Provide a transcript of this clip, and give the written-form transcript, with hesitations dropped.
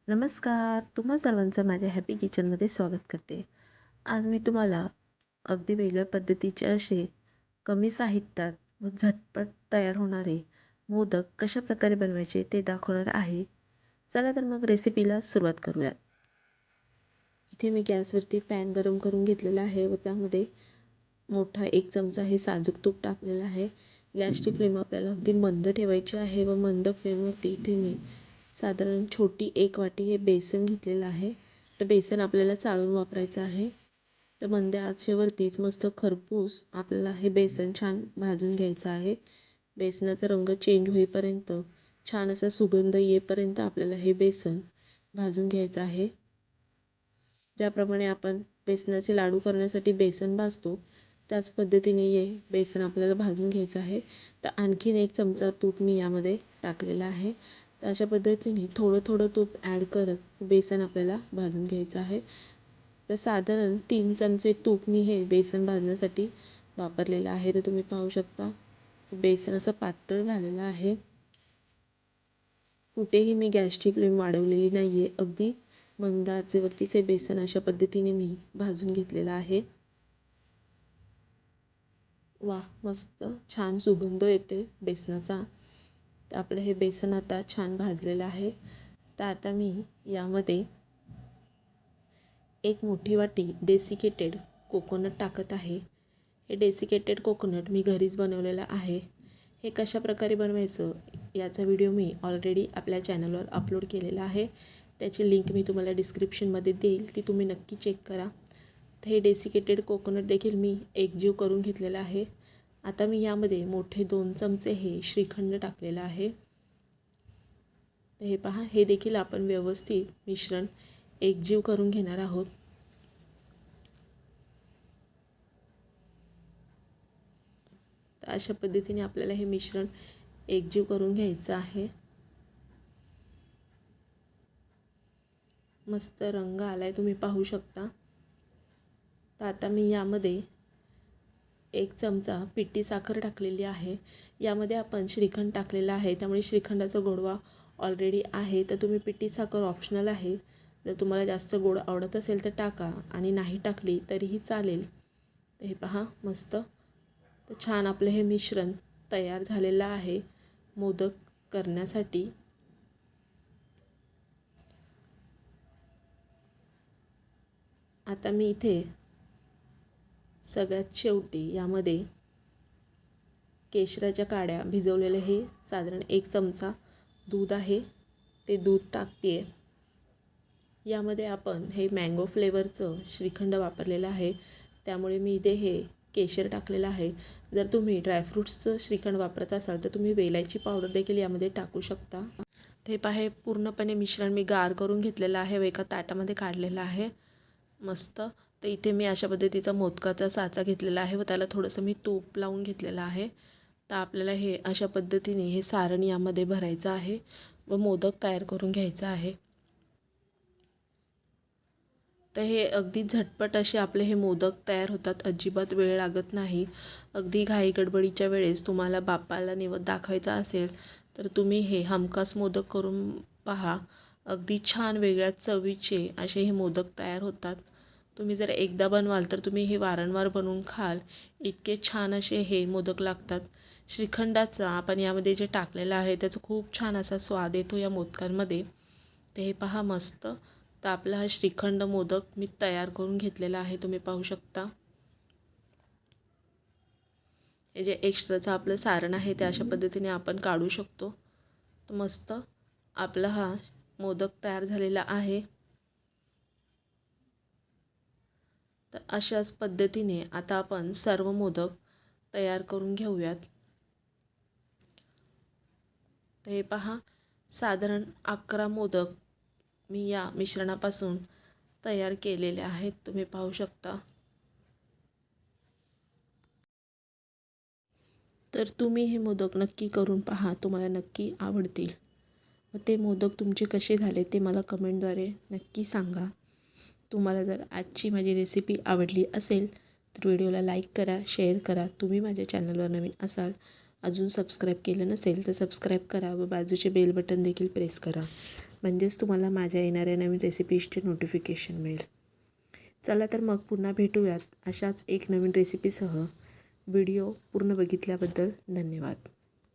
नमस्कार. तुम्हा सर्वांचं माझ्या हॅपी किचनमध्ये स्वागत करते. आज मी तुम्हाला अगदी वेगळ्या पद्धतीचे असे कमी साहित्यात व झटपट तयार होणारे मोदक कशाप्रकारे बनवायचे ते दाखवणार आहे. चला तर मग रेसिपीला सुरुवात करूयात. इथे मी गॅसवरती पॅन गरम करून घेतलेला आहे व त्यामध्ये मोठा 1 चमचा हे साजूक तूप टाकलेलं आहे. गॅसची फ्लेम आपल्याला अगदी मंद ठेवायची आहे व मंद फ्लेमवरती इथे मी साधारण छोटी 1 वाटी हे बेसन घेतलेलं आहे. तर बेसन आपल्याला चाळून वापरायचं आहे. तर मंद आचेवरतीच मस्त खरपूस आपल्याला हे बेसन छान भाजून घ्यायचं आहे. बेसनाचा रंग चेंज होईपर्यंत छान असा सुगंध येईपर्यंत आपल्याला हे बेसन भाजून घ्यायचं आहे. ज्याप्रमाणे आपण बेसनाचे लाडू करण्यासाठी बेसन भाजतो त्याच पद्धतीने हे बेसन आपल्याला भाजून घ्यायचं आहे. तर आणखीन 1 चमचा तूप मी यामध्ये टाकलेला आहे. तर अशा पद्धतीने थोडं थोडं तूप ॲड करत बेसन आपल्याला भाजून घ्यायचं आहे. तर साधारण 3 चमचे तूप मी हे बेसन भाजण्यासाठी वापरलेलं आहे. तर तुम्ही पाहू शकता बेसन असं पातळ झालेलं आहे. कुठेही मी गॅसची फ्लेम वाढवलेली नाही आहे. अगदी मंद आचेवरतीच हे बेसन अशा पद्धतीने मी भाजून घेतलेलं आहे. वाह, मस्त छान सुगंध येते बेसनाचा. तर आपलं हे बेसन आता छान भाजलेलं आहे. तर आता मी यामध्ये 1 मोठी वाटी डेसिकेटेड कोकोनट टाकत आहे. हे डेसिकेटेड कोकोनट मी घरीच बनवलेलं आहे. हे कशा प्रकारे बनवायचं याचा व्हिडिओ मी ऑलरेडी आपल्या चॅनलवर अपलोड केलेला आहे. त्याची लिंक मी तुम्हाला डिस्क्रिप्शनमध्ये देईल, ती तुम्ही नक्की चेक करा. तर हे डेसिकेटेड कोकोनट देखील मी एकजीव करून घेतलेला आहे. आता मी यामध्ये मोठे 2 चमचे हे श्रीखंड टाकलेलं आहे. तर हे पहा, हे देखील आपण व्यवस्थित मिश्रण एकजीव करून घेणार आहोत. तर अशा पद्धतीने आपल्याला हे मिश्रण एकजीव करून घ्यायचं आहे. मस्त रंग आलाय, तुम्ही पाहू शकता. तर आता मी यामध्ये 1 चमचा पिठी साखर टाकलेली आहे. यामध्ये आपण श्रीखंड टाकलेला आहे त्यामुळे श्रीखंडाचा गोडवा ऑलरेडी आहे. तर तुम्ही पिठी साखर ऑप्शनल आहे. जर तुम्हाला जास्त गोड आवडत असेल तर टाका आणि नाही टाकली तरीही चालेल. तर हे पहा मस्त. तर छान आपलं हे मिश्रण तयार झालेलं आहे मोदक करण्यासाठी. आता मी इथे सगळ्यात शेवटी यामध्ये केशराच्या काड्या भिजवलेले हे साधारण 1 चमचा दूध आहे ते दूध टाकते. यामध्ये आपण हे मँगो फ्लेवरचं श्रीखंड वापरलेलं आहे त्यामुळे मी इथे हे केशर टाकलेलं आहे. जर तुम्ही ड्रायफ्रूट्सचं श्रीखंड वापरत असाल तर तुम्ही वेलायची पावडर देखील यामध्ये टाकू शकता. ते पहा, पूर्णपणे मिश्रण मी गार करून घेतलेलं आहे व एका ताटामध्ये काढलेलं आहे. मस्त. तर इथे मी अशा पद्धतीचा मोदकाचा साचा घेतलेला आहे व त्याला थोडंसं मी तूप लावून घेतलेलं आहे. तर आपल्याला हे अशा पद्धतीने हे सारण यामध्ये भरायचं आहे व मोदक तयार करून घ्यायचं आहे. तर हे अगदी झटपट असे आपले हे मोदक तयार होतात. अजिबात वेळ लागत नाही. अगदी घाई गडबडीच्या वेळेस तुम्हाला बाप्पाला नैवेद्य दाखवायचा असेल तर तुम्ही हे हमखास मोदक करून पहा. अगदी छान वेगळ्या चवीचे असे हे मोदक तयार होतात. तुम्ही जर एकदा बनवाल तर तुम्ही हे वारंवार बनवून खाल, इतके छान असे हे मोदक लागतात. श्रीखंडाचा आपण यामध्ये जे टाकलेलं आहे त्याचा खूप छान असा स्वाद येतो या मोदकांमध्ये. ते हे पहा मस्त. तर आपला हा श्रीखंड मोदक मी तयार करून घेतलेला आहे, तुम्ही पाहू शकता. हे जे एक्स्ट्राचं आपलं सारण आहे ते अशा पद्धतीने आपण काढू शकतो. तर मस्त आपला हा मोदक तयार झालेला आहे. तर अशाच पद्धतीने आता आपण सर्व मोदक तयार करून घेऊयात. तर हे पहा, साधारण 11 मोदक मी या मिश्रणापासून तयार केलेले आहेत, तुम्ही पाहू शकता. तर तुम्ही हे मोदक नक्की करून पहा, तुम्हाला नक्की आवडतील. व ते मोदक तुमचे कसे झाले ते मला कमेंटद्वारे नक्की सांगा. तुम्हाला जर आजची माझी रेसिपी आवडली असेल तर व्हिडिओला लाईक करा, शेअर करा. तुम्ही माझ्या चॅनलवर नवीन असाल, अजून सबस्क्राईब केलं नसेल तर सबस्क्राईब करा व बाजूचे बेल बटन देखील प्रेस करा. म्हणजेच तुम्हाला माझ्या येणाऱ्या नवीन रेसिपीजचे नोटिफिकेशन मिळेल. चला तर मग पुन्हा भेटूयात अशाच एक नवीन रेसिपीसह. व्हिडिओ पूर्ण बघितल्याबद्दल धन्यवाद.